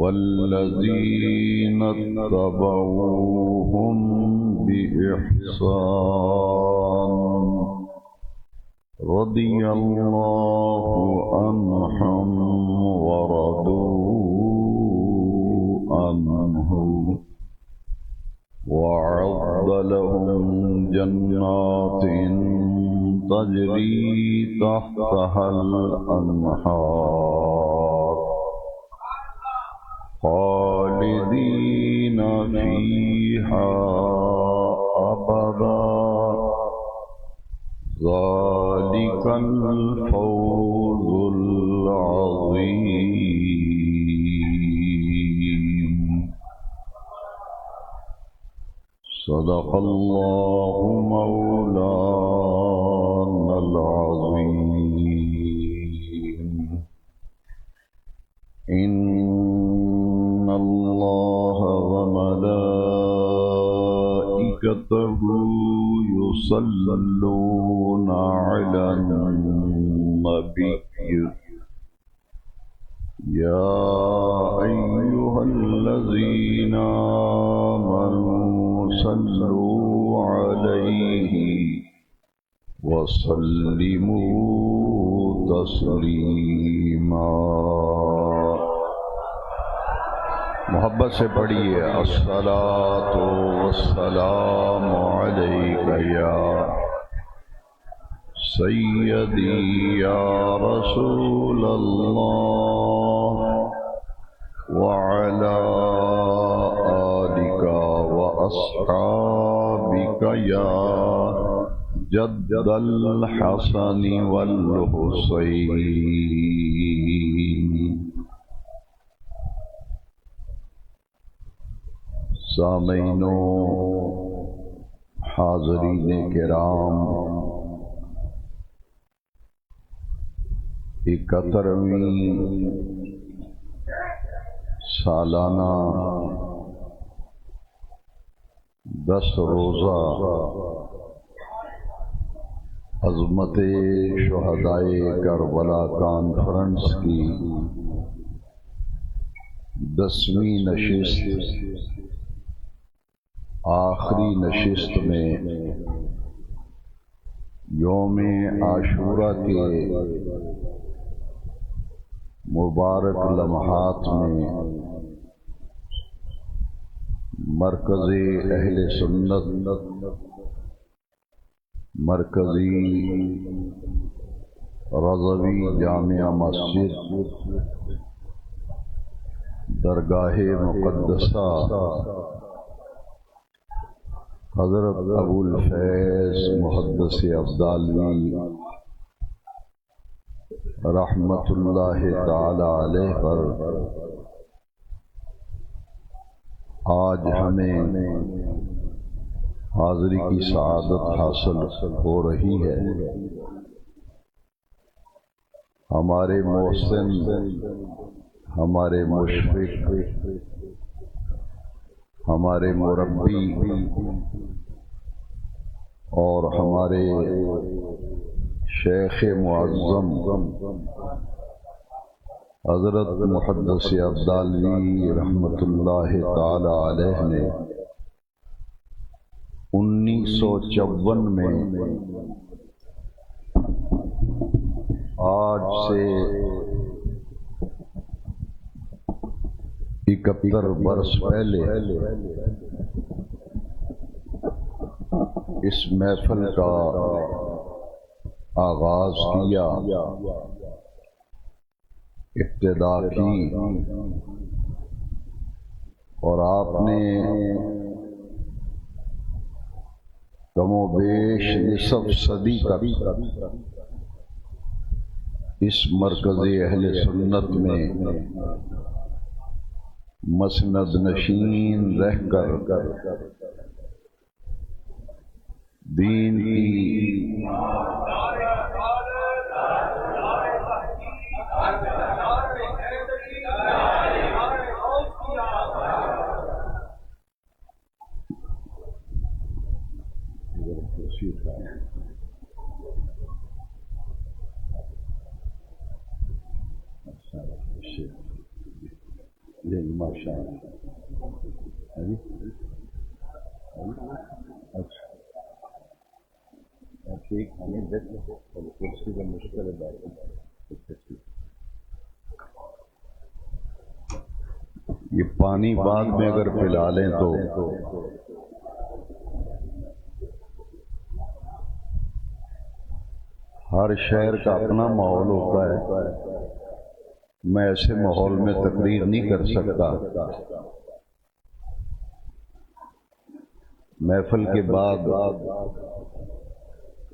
والذين اتبعوهم بإحسان رضي الله عنهم ورضوا عنه وأعد لهم جنات تجري تحتها الأنهار خالدين فيها أبدا ذلك الفوز العظيم صدق الله مولانا العظيم إن الله وملائكته يصلون على النبي يا أيها الذين آمنوا صلوا عليه وسلموا تسلیما. محبت سے پڑھیے الصلاۃ والسلام علیک یا سیدی یا رسول اللہ وعلی آلک واصحابک یا جد الحسن والحسین. سامعین و حاضرین کرام، 71ویں سالانہ 10 روزہ عظمت شہدائے کربلا کانفرنس کی 10ویں نشست، آخری نشست میں یوم عاشورہ کے مبارک لمحات میں مرکز اہل سنت، مرکزی رضوی جامع مسجد درگاہ مقدسہ حضرت ابو الفیض محدث ابدالوی رحمت اللہ تعالی علیہ پر آج ہمیں حاضری کی سعادت حاصل ہو رہی ہے. ہمارے محسن، ہمارے مشفق، ہمارے مربی اور ہمارے شیخ معظم حضرت محدث ابدالوی رحمت اللہ تعالی علیہ نے 1954 میں آج سے 71 برس پہلے اس محفل کا آغاز کیا، ابتدا کی، اور آپ نے کم و بیش نصف صدی تک اس مرکز اہل سنت میں مسند نشین رہ کر دین کی جی ماشاء اللہ. اچھا ٹھیک ہے، کرسی کا مشکل ہے بات. یہ پانی بعد میں اگر پلا لیں تو ہر شہر کا اپنا ماحول ہوتا ہے. میں ایسے ماحول میں تقریر نہیں کر سکتا. محفل کے بعد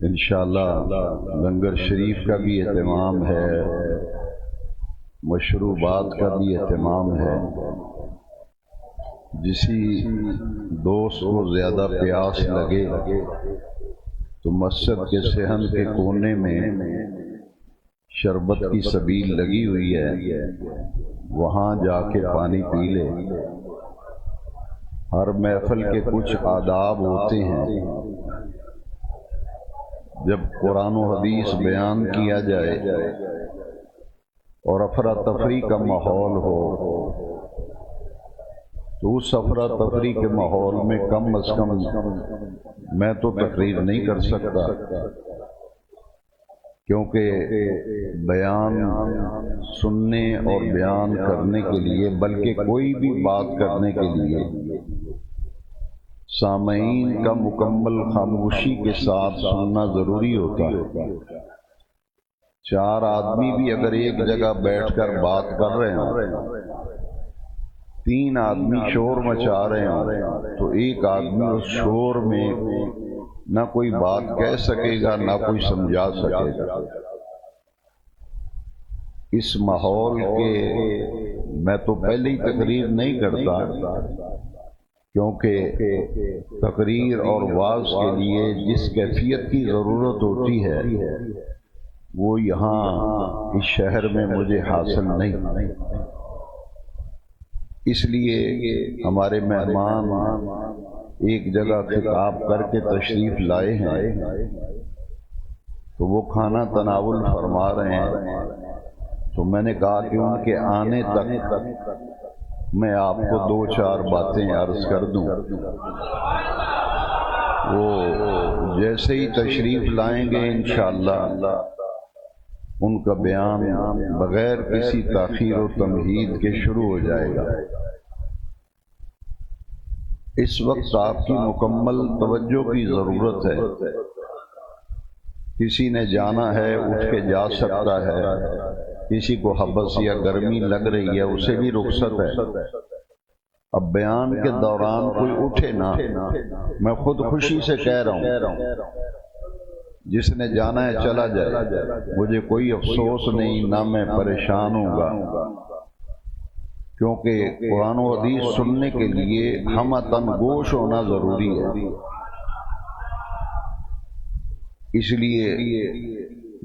انشاءاللہ لنگر شریف کا بھی اہتمام ہے، مشروبات کا بھی اہتمام ہے. جسی دوست کو زیادہ پیاس لگے تو مسجد کے صحن کے کونے میں شربت کی سبیل لگی ہوئی ہے، وہاں جا کے پانی پی لے. ہر محفل کے کچھ آداب ہوتے ہیں. جب قرآن و حدیث بیان کیا جائے اور افراتفری کا ماحول ہو تو اس افراتفری کے ماحول میں کم از کم میں تو تقریر نہیں کر سکتا، کیونکہ بیان سننے اور بیان کرنے کے لیے، بلکہ کوئی بھی بات کرنے کے لیے سامعین کا مکمل خاموشی کے ساتھ سننا ضروری ہوتا ہے. 4 آدمی بھی اگر ایک جگہ بیٹھ کر بات کر رہے ہیں، 3 آدمی شور مچا رہے ہیں تو ایک آدمی اس شور میں نہ کوئی بات کہہ سکے گا نہ کوئی سمجھا سکے گا. اس ماحول کے میں تو پہلے ہی تقریر نہیں کرتا، کیونکہ تقریر اور وعظ کے لیے جس کیفیت کی ضرورت ہوتی ہے وہ یہاں اس شہر میں مجھے حاصل نہیں. اس لیے ہمارے مہمان ایک جگہ خطاب کر کے تشریف لائے ہیں تو وہ کھانا تناول فرما رہے ہیں. تو میں نے کہا کہ ان کے آنے تک میں آپ کو 2-4 باتیں عرض کر دوں. وہ جیسے ہی تشریف لائیں گے انشاءاللہ ان کا بیان بغیر کسی تاخیر و تمہید کے شروع ہو جائے گا. اس وقت آپ کی مکمل توجہ کی ضرورت ہے. کسی نے جانا ہے اٹھ کے جا سکتا ہے، کسی کو حبس یا گرمی لگ رہی ہے اسے بھی رخصت ہے. اب بیان کے دوران کوئی اٹھے نہ، میں خود خوشی سے کہہ رہا ہوں جس نے جانا ہے چلا جائے، مجھے کوئی افسوس نہیں، نہ میں پریشان ہوں گا، کیونکہ قرآن و حدیث سننے کے لیے ہم تن گوش ہونا ضروری ہے. اس لیے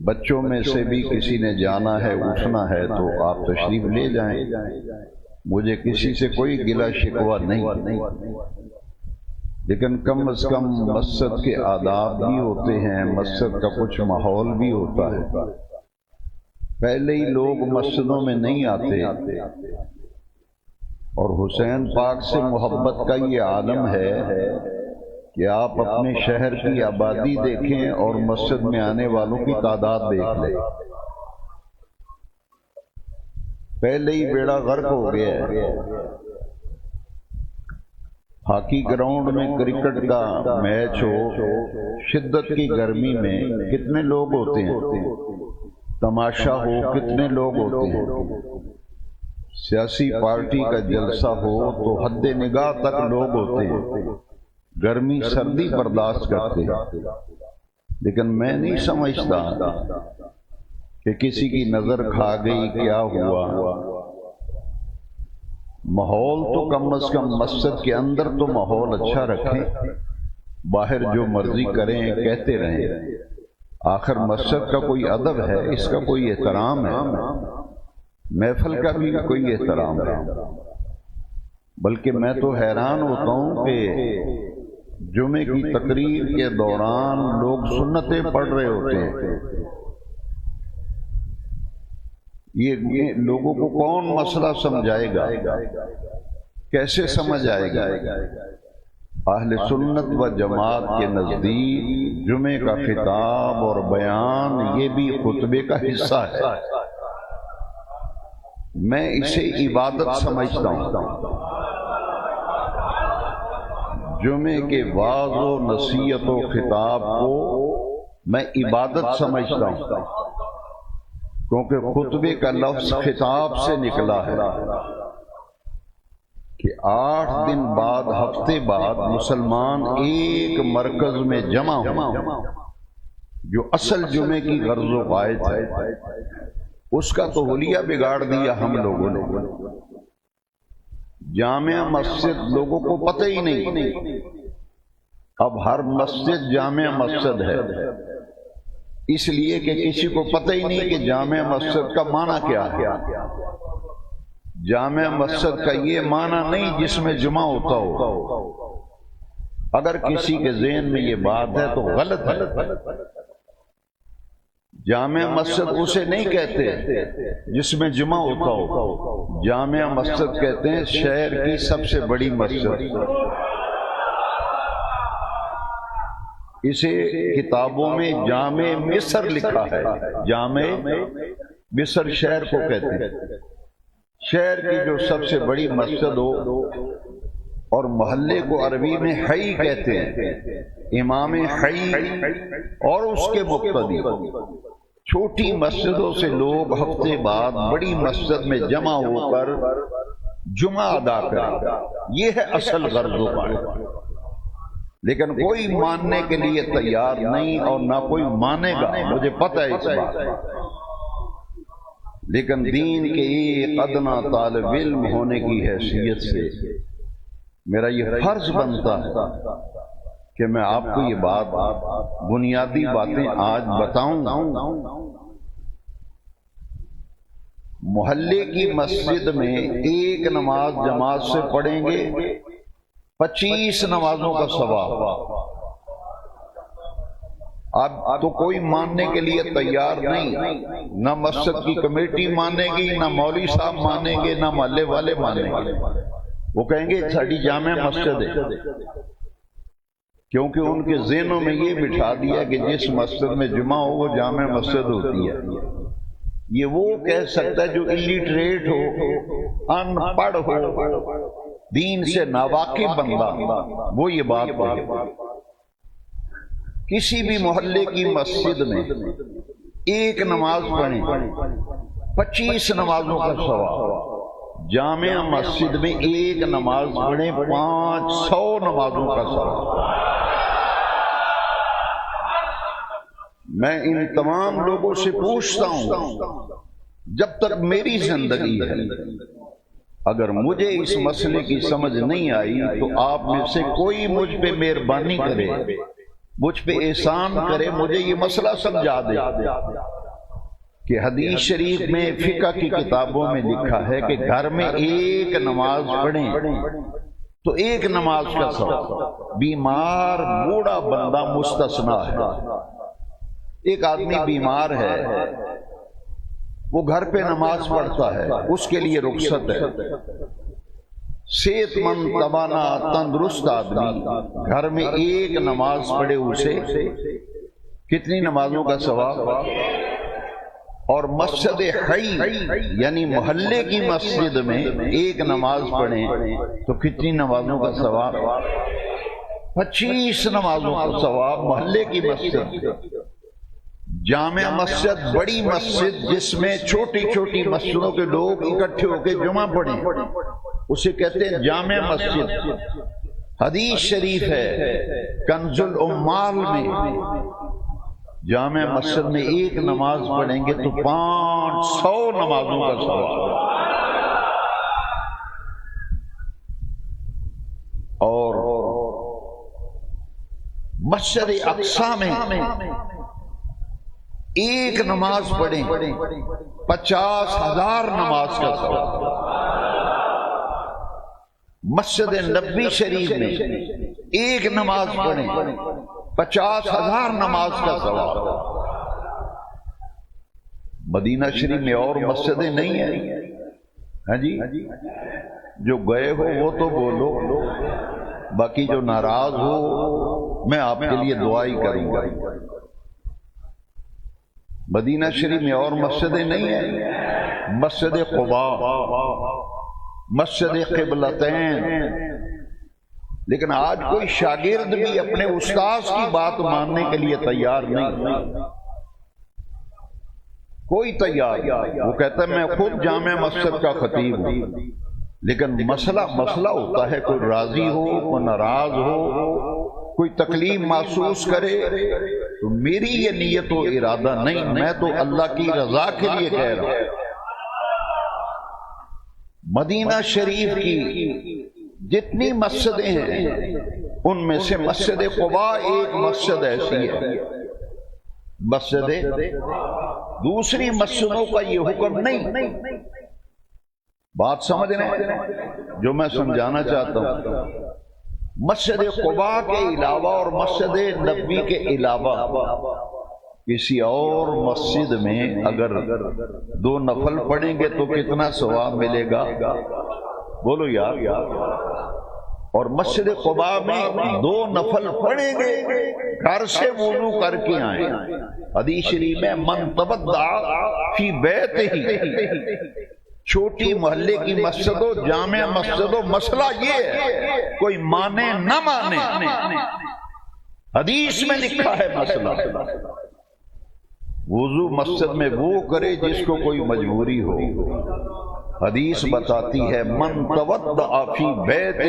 بچوں میں سے بھی کسی نے جانا ہے اٹھنا ہے تو آپ تشریف لے جائیں، مجھے کسی سے کوئی گلہ شکوہ نہیں. لیکن کم از کم مسجد کے آداب بھی ہوتے ہیں، مسجد کا کچھ ماحول بھی ہوتا ہے. پہلے ہی لوگ مسجدوں میں نہیں آتے، اور حسین پاک سے محبت کا یہ عالم ہے کہ آپ اپنے شہر کی آبادی دیکھیں اور مسجد میں آنے والوں کی تعداد دیکھ لیں. پہلے ہی بیڑا غرق ہو گیا ہے. ہاکی گراؤنڈ میں کرکٹ کا میچ ہو، شدت کی گرمی میں کتنے لوگ ہوتے ہیں، تماشا ہو کتنے لوگ ہوتے ہیں، سیاسی پارٹی کا جلسہ ہو تو حد نگاہ تک لوگ ہوتے ہیں، گرمی سردی برداشت کرتے ہیں. لیکن میں نہیں سمجھتا کہ کسی کی نظر کھا گئی کیا ہوا. ماحول تو کم از کم مسجد کے اندر تو ماحول اچھا رکھیں، باہر جو مرضی کریں کہتے رہیں. آخر مسجد کا کوئی ادب ہے، اس کا کوئی احترام ہے، محفل کا بھی کوئی احترام ہے. بلکہ میں تو حیران ہوتا ہوں کہ جمعے کی تقریر کے دوران لوگ سنتیں پڑھ رہے ہوتے ہیں. یہ لوگوں کو کون مسئلہ سمجھائے گا، کیسے سمجھ آئے گا؟ اہل سنت و جماعت کے نزدیک جمعے کا خطاب اور بیان یہ بھی خطبے کا حصہ ہے۔ میں اسے عبادت سمجھتا ہوں۔ جمعے کے وعظ و نصیحت و خطاب کو میں عبادت سمجھتا ہوں، کیونکہ خطبے کا لفظ خطاب سے نکلا ہے کہ 8 دن بعد، ہفتے بعد مسلمان ایک مرکز میں جمع ہوں، جو اصل جمعے کی غرض و غایت ہے، اس کا تو حلیہ بگاڑ دیا ہم لوگوں نے۔ جامع مسجد لوگوں کو پتہ ہی نہیں، اب ہر مسجد جامع مسجد ہے، اس لیے کہ کسی کو پتہ ہی نہیں کہ جامع مسجد کا معنی کیا ہے۔ جامع مسجد کا یہ معنی نہیں جس میں جمعہ ہوتا ہو۔ اگر کسی کے ذہن میں یہ بات ہے تو غلط ہے۔ جامع مسجد اسے نہیں کہتے جس میں جمعہ ہوتا ہو، جامع مسجد کہتے ہیں شہر کی سب سے بڑی مسجد۔ اسے کتابوں میں جامع مصر لکھا ہے، جامع مصر شہر کو کہتے ہیں، شہر کی جو سب سے بڑی مسجد ہو، اور محلے کو عربی میں حی کہتے ہیں، امام حی اور اس کے مقتدی۔ چھوٹی مسجدوں سے لوگ ہفتے بعد بڑی مسجد میں جمع ہو کر جمعہ ادا کریں، یہ ہے اصل غرض و غایت۔ لیکن کوئی ماننے کے لیے تیار نہیں اور نہ کوئی مانے گا، مجھے پتہ ہے اس بات۔ لیکن دین کے ایک ادنا طالب علم ہونے کی حیثیت سے میرا یہ فرض بنتا ہے کہ میں آپ کو یہ بات، بنیادی باتیں آج بتاؤں۔ محلے کی مسجد میں ایک نماز جماعت سے پڑھیں گے 25 نمازوں کا ثواب۔ اب تو کوئی ماننے کے لیے تیار نہیں، نہ مسجد کی کمیٹی مانے گی، نہ مولوی صاحب مانیں گے، نہ محلے والے مانیں گے۔ وہ کہیں گے ساڑی جامع مسجد ہے، کیونکہ ان کے ذہنوں میں یہ بٹھا دیا کہ جس مسجد میں جمعہ ہو وہ جامع مسجد ہوتی ہے۔ یہ وہ کہہ سکتا ہے جو الٹریٹ ہو، ان پڑھ ہو، دین سے ناواقف بندہ، وہ یہ بات کہے۔ کسی بھی محلے کی مسجد میں ایک نماز پڑھیں 25 نمازوں کا ثواب، جامع مسجد میں ایک نماز پڑھیں 500 نمازوں کا ثواب۔ میں ان تمام لوگوں سے پوچھتا ہوں، جب تک میری زندگی ہے، اگر مجھے اس مسئلے کی سمجھ نہیں آئی تو آپ میں سے کوئی مجھ پہ مہربانی کرے، مجھ پہ احسان کرے، مجھے یہ مسئلہ سمجھا دے کہ حدیث شریف میں، فقہ کی کتابوں میں لکھا ہے کہ گھر میں ایک نماز پڑھیں تو ایک نماز کا ثواب۔ بیمار بوڑھا بندہ مستثنا ہے۔ ایک آدمی بیمار ہے، وہ گھر پہ نماز پڑھتا ہے، اس کے لیے رخصت ہے۔ صحت مند، توانا، تندرست آدمی گھر میں ایک نماز پڑھے، اسے کتنی نمازوں کا ثواب؟ اور مسجد حی یعنی محلے کی مسجد میں ایک نماز پڑھیں تو کتنی نمازوں کا ثواب؟ 25 نمازوں کا ثواب محلے کی مسجد۔ جامع مسجد بڑی مسجد جس میں چھوٹی چھوٹی مسجدوں کے لوگ اکٹھے ہو کے جمعہ پڑھیں، اسے کہتے ہیں جامع مسجد۔ حدیث شریف ہے کنز العمال میں، جامع مسجد میں ایک نماز پڑھیں گے تو 500 نمازوں کا ثواب۔ اور مسجد اقصی میں ایک نماز پڑھیں 50,000 نماز کا ثواب۔ مسجد نبوی شریف میں ایک نماز پڑھیں 50,000 نماز کا ثواب۔ مدینہ شریف میں اور مسجدیں نہیں ہیں؟ ہاں جی، جو گئے ہو وہ تو بولو، باقی جو ناراض ہو میں آپ کے لیے دعا ہی کروں گا۔ مدینہ شریف میں اور مسجدیں نہیں ہیں؟ مسجد قباء، مسجد قبلتین، لیکن آج کوئی شاگرد بھی اپنے استاذ کی بات ماننے کے لیے تیار نہیں، کوئی تیار نہیں۔ وہ کہتا ہے میں خود جامع مسجد کا خطیب ہوں، لیکن مسئلہ ہوتا ہے، کوئی راضی ہو، کوئی ناراض ہو، کوئی تکلیف محسوس کرے، تو میری یہ نیت و ارادہ نہیں، میں تو اللہ کی رضا کے لیے کہہ رہا ہوں۔ مدینہ شریف کی جتنی مسجدیں ہیں ان میں سے مسجد قباء ایک مسجد ایسی ہے، مسجد دوسری مسجدوں کا یہ حکم نہیں۔ بات سمجھ رہے ہیں جو میں سمجھانا چاہتا ہوں؟ مسجد قباء کے علاوہ اور مسجد نبوی کے علاوہ کسی اور مسجد میں اگر 2 نفل پڑھیں گے تو کتنا ثواب ملے گا؟ بولو یار۔ اور مسجد قباء میں 2 نفل پڑھیں گے، گھر سے وضو کر کے آئیں۔ حدیث شریف میں من تودع فی بیتہ، چھوٹی محلے کی مسجد ہو، جامع مسجد ہو، مسئلہ یہ ہے کوئی مانے نہ مانے، حدیث میں لکھا ہے مسئلہ۔ وضو مسجد میں وہ کرے جس کو کوئی مجبوری ہو۔ حدیث بتاتی ہے من تودع فی بیتہ،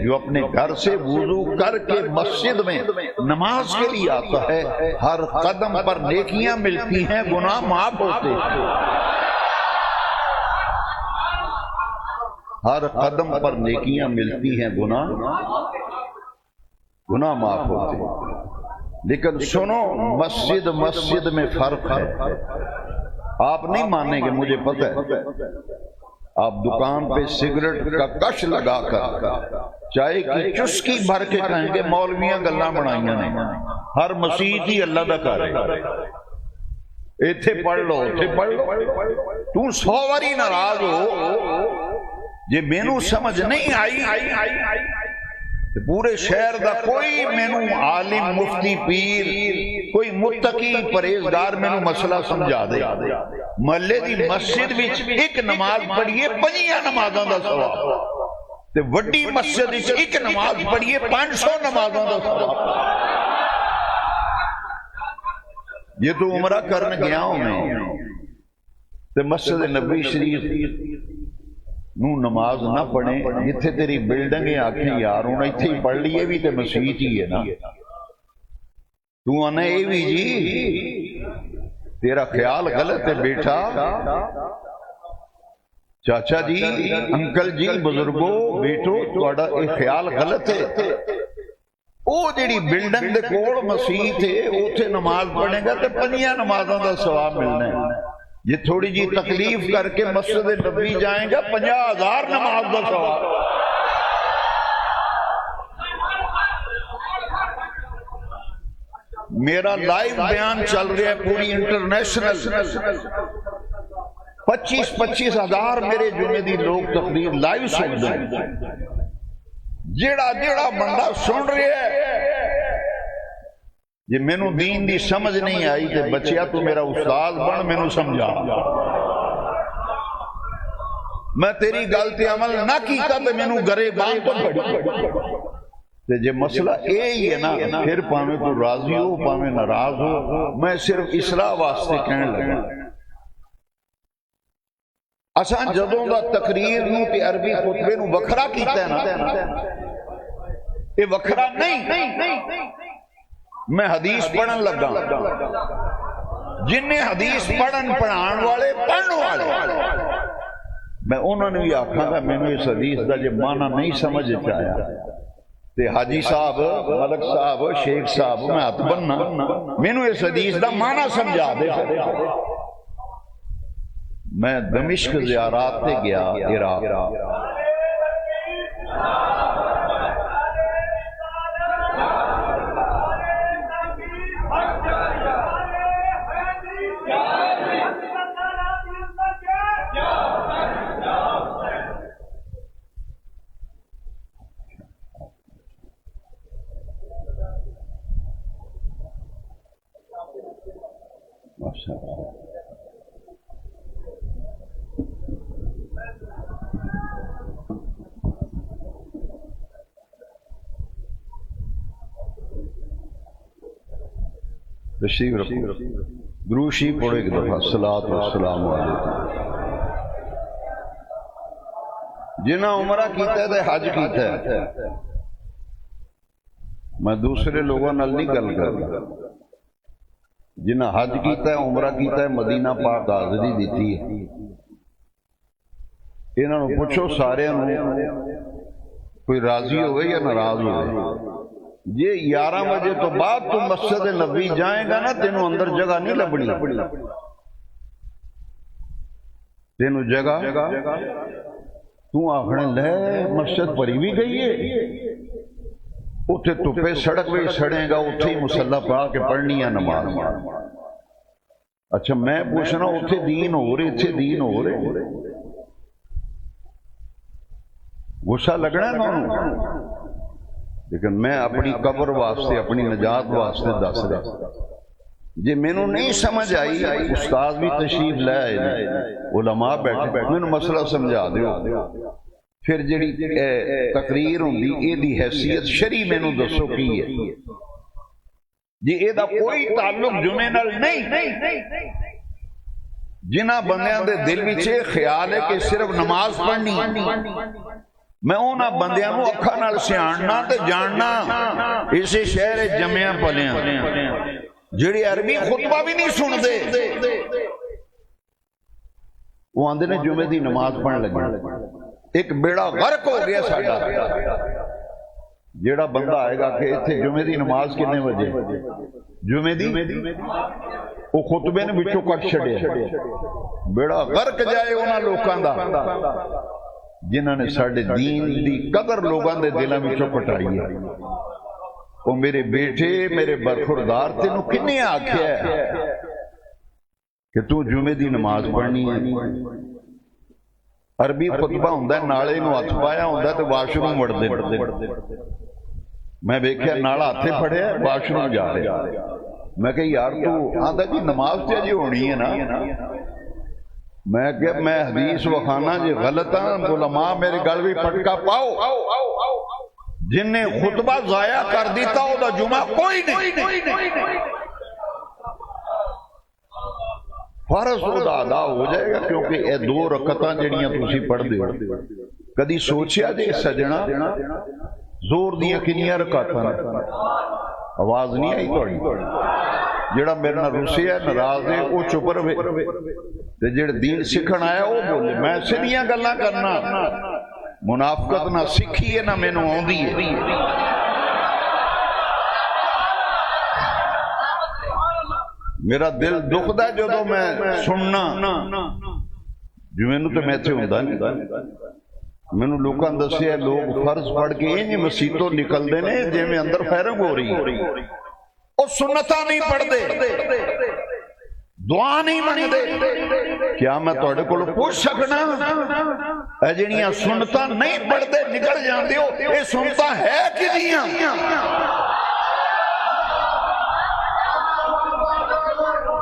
جو اپنے گھر سے وضو کر کے مسجد میں نماز کے لیے آتا ہے، ہر قدم پر نیکیاں ملتی ہیں، گناہ معاف ہوتے ہیں۔ ہر قدم پر نیکیاں ملتی ہیں، گناہ معاف ہوتے ہیں۔ لیکن سنو، مسجد میں فرق ہے۔ آپ نہیں مانیں گے، مجھے پتہ ہے۔ آپ دکان پہ سگریٹ کا کش لگا کر چائے کی چسکی بھر کے کہیں گے مولویاں گلاں بنائیاں نے، ہر مسیح ہی اللہ دا کر رہے، ایتھے پڑھ لو ایتھے پڑھ لو۔ تو 100 واری ناراض ہو جے مینوں سمجھ نہیں آئی، پورے شہر دا کوئی مینوں عالم مفتی پیر کوئی متقی پرہیزگار مینوں مسئلہ سمجھا دے، محلے دی مسجد وچ ایک نماز پڑھیے 5 نمازاں دا ثواب، تے وڈی مسجد وچ ایک نماز پڑھیے 500 نمازاں دا ثواب۔ یہ تو عمرہ کرنے گیا ہوں میں، تے مسجد نبوی شریف نو نماز نہ پڑھیں، جتھے تیری بلڈنگیں آکھیں یار ہوں اتھے ہی پڑھ لیے بھی تے مسیح ہی ہے نا، تو آنا اے بھی جی تیرا خیال غلط ہے بیٹا، چاچا جی، انکل جی، بزرگو، بیٹو تہاڈا اے خیال غلط ہے۔ او جیڑی بلڈنگ دے کول مسیح تھے اوتھے نماز پڑھے گا تے 5 نمازاں دا ثواب ملنا ہے۔ یہ تھوڑی جی تکلیف کر کے مسجد نبوی جائیں گا 50,000 نماز دا ثواب۔ میرا لائیو بیان چل رہا ہے پوری انٹرنیشنل، 25 ہزار میرے جمعے دی لوگ تقریر لائیو سن رہے ہیں۔ جیڑا بندہ سن رہا ہے جی مینوں دین دی سمجھ نہیں آئی تے بچیا تو میرا استاد بن، مینوں سمجھا، میں تیری گل تے عمل نہ کیتا تے مینوں گرے بان تو پڑی تے جے مسئلہ اے ہی ہے نا، پھر پاویں تو راضی ہو پاویں ناراض ہو، میں صرف اصلاح واسطے کہنے لگا۔ اساں جدوں دا تقریر نو تے عربی خطبے نو وکھرا کیتا ہے نا، یہ وکھرا نہیں، میں حدیث پڑھن لگا، جن حدیث پڑھن پڑھان والے پڑھن والے، میں انہوں نے بھی آکھا گا مینوں اس حدیث دا جے معنی نہیں سمجھ آیا تے حاجی صاحب، ملک صاحب، شیخ صاحب، میں ہاتھ بننا، مینوں اس حدیث دا معنی سمجھا دے۔ میں دمشق زیارات تے گیا، عراق، تشریف رکھو، درود شریف پڑھو ایک دفعہ، صلاۃ والسلام علیکم۔ جنہیں عمرہ کیتا ہے تے حج کیتا ہے، میں دوسرے لوگوں نال نہیں گل کرتا، جنہیں حج کیتا ہے عمرہ کیتا ہے مدینہ پاک حاضری دیتی ہے، انہوں نے پوچھو سارے کوئی راضی ہوئے یا ناراض ہوئے؟ یہ 11 بجے تو بعد تو مسجد نبی جائیں گا نا، تینوں اندر جگہ نہیں لبنی، تینوں جگہ تو آخنے لے مسجد پری بھی گئی ہے، اتھے تپے سڑک بھی سڑیں گا، اتھے ہی مسلح پا کے پڑھنی ہے نماز۔ اچھا میں پوچھنا اتھے دین ہو رہے، اتھے دین ہو رہے، غصہ لگنا ہے نا، لیکن میں اپنی قبر واسطے، اپنی نجات واسطے دس رہا۔ جی مینوں نہیں سمجھ آئی، استاد بھی تشریف لے آئے، علماء بیٹھے، مینوں مسئلہ سمجھا دیو، پھر جڑی تقریر ہوندی اے دی حیثیت شرعی مینوں دسو کی ہے، جی اے دا کوئی تعلق جمعے نال نہیں۔ جنہ بندیاں دے دل وچ خیال ہے کہ صرف نماز پڑھنی، میں اونا بندیاں نو اکھاں نال سیاںنا تے جاننا، اسے شہر جمعیاں پلیاں جڑی عربی خطبہ بھی نہیں سن دے، وہ آندے نے جمعے دی نماز پڑھن لگے۔ ایک بیڑا غرق ہو گیا ساڈا، جیڑا بندہ آئے گا کہ اتھے جمعے دی نماز کتنے بجے، جمعے دی وہ خطبے نے بچوں کٹ چھڑے، بیڑا غرق جائے انہاں لوکاں دا جنہاں نے ساڈے دین دی قدر لوگاں دے دلاں وچوں پٹائی ہے۔ وہ میرے بیٹے، میرے برخوردار، تینوں کنے آکھیا ہے کہ تو جمعے دی نماز پڑھنی ہے؟ عربی خطبہ ہوندہ ہے، نالے نو ہاتھ پایا ہوندہ ہے تو واش روم وڑ دے، میں دیکھیا نالا ہاتھے پڑھے واش روم جا رہے، میں کہ یار تو آندہ جی نماز تے جی ہونی ہے نا، میں کہ میں حدیث وخانہ جی غلط ہیں، علماء میرے گل بھی پٹکا پاؤ، جن نے خطبہ ضائع کر دیتا ہو دا جمعہ کوئی نہیں، فرض ادا ہو جائے گا، کیونکہ اے 2 رکعتاں جڑیاں تسی پڑھ دیو۔ کدی سوچیا جے سجنا زور دیاں کنیاں رکعتاں، آواز نہیں آئی تھوڑی؟ جڑا میرے نال روسی ہے، ناراض ہے، وہ چپ رہے، تے جڑے دین سکھن آیا وہ بولے۔ میں سیدھیاں گلاں کرنا، منافقت نہ سکھی ہے نہ مینوں آندی ہے۔ میرا دل دکھدا ہے جدوں میں سننا، جو مینوں تے میں تے ہوندا نہیں، مینوں لوکاں دسیا لوگ فرض پڑھ کے انج مسیتوں نکلدے نے جویں اندر فائرنگ ہو رہی ہے، او سنتاں نہیں پڑھدے، دعا نہیں منگدے۔ کیا میں تہاڈے کولوں پوچھ سکنا اے جڑیاں سنتاں نہیں پڑھدے نکل جاندے ہو، اے سنتاں ہے کدیاں؟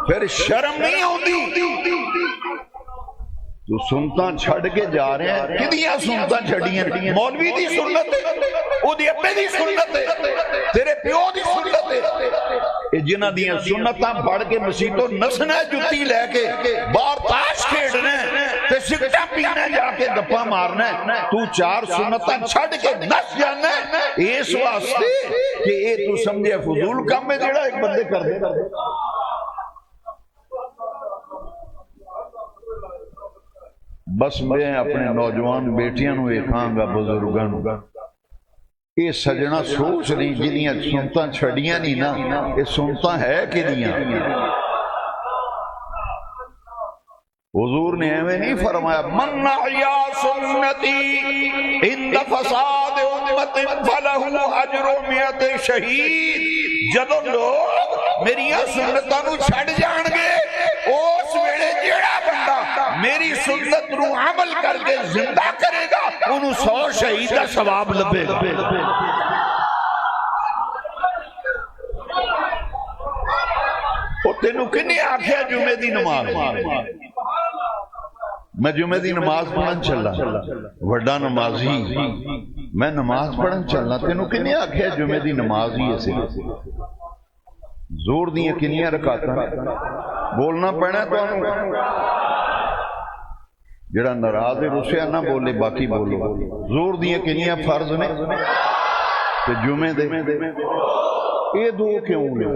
پھر شرم نہیں ہوندی؟ تو سنتاں چھڑ کے جا رہے ہیں، کدیاں سنتاں چھڑیاں؟ مولوی دی سنت ہے، او دی اپے دی سنت ہے، تیرے پیو دی سنت ہے، اے جنہ دیاں سنتاں پڑھ کے مسیتوں نسنا، جتی لے کے باہر تاش کھیڑنا تے سگٹاں پینا، جا کے گپاں مارنا، تو 4 سنتاں چھڑ کے نس جانا اس واسطے کہ اے تو سمجھے فضول کام ہے جڑا ایک بندے کر دے۔ بس میں اپنے نوجوان بیٹیاں نو ایکھاں گا، بزرگاں نو، یہ سجنا سوچ نہیں جنیاں سنتاں چھڑیاں نہیں نا، یہ سنتاں ہے کدیاں؟ حضور نے ایویں نہیں فرمایا من احیا سنتی عند فساد امت فلہ اجر 100 شہید۔ جدو لوگ میری سنتاں نو چھڑ جان گے، اس ویلے جیڑا بندہ میری سنت نو عمل کر کے زندہ کرے گا، انہوں 100 شہید کا ثواب لبے گا۔ وہ تینوں کنے آکھیا جمعے دی نماز؟ میں جمعے دی نماز پڑھن چلا، وڈا نمازی میں نماز پڑھن چلنا، تینوں کنے آکھیا جمعے دی نماز ہی ایسے؟ زور دیاں کنیاں رکعتاں بولنا پینا تانوں جڑا ناراض ہے رسیا نہ بولے باقی بولو زور دیاں کنیاں فرض نے تے جمعے دے یہ دو کیوں نے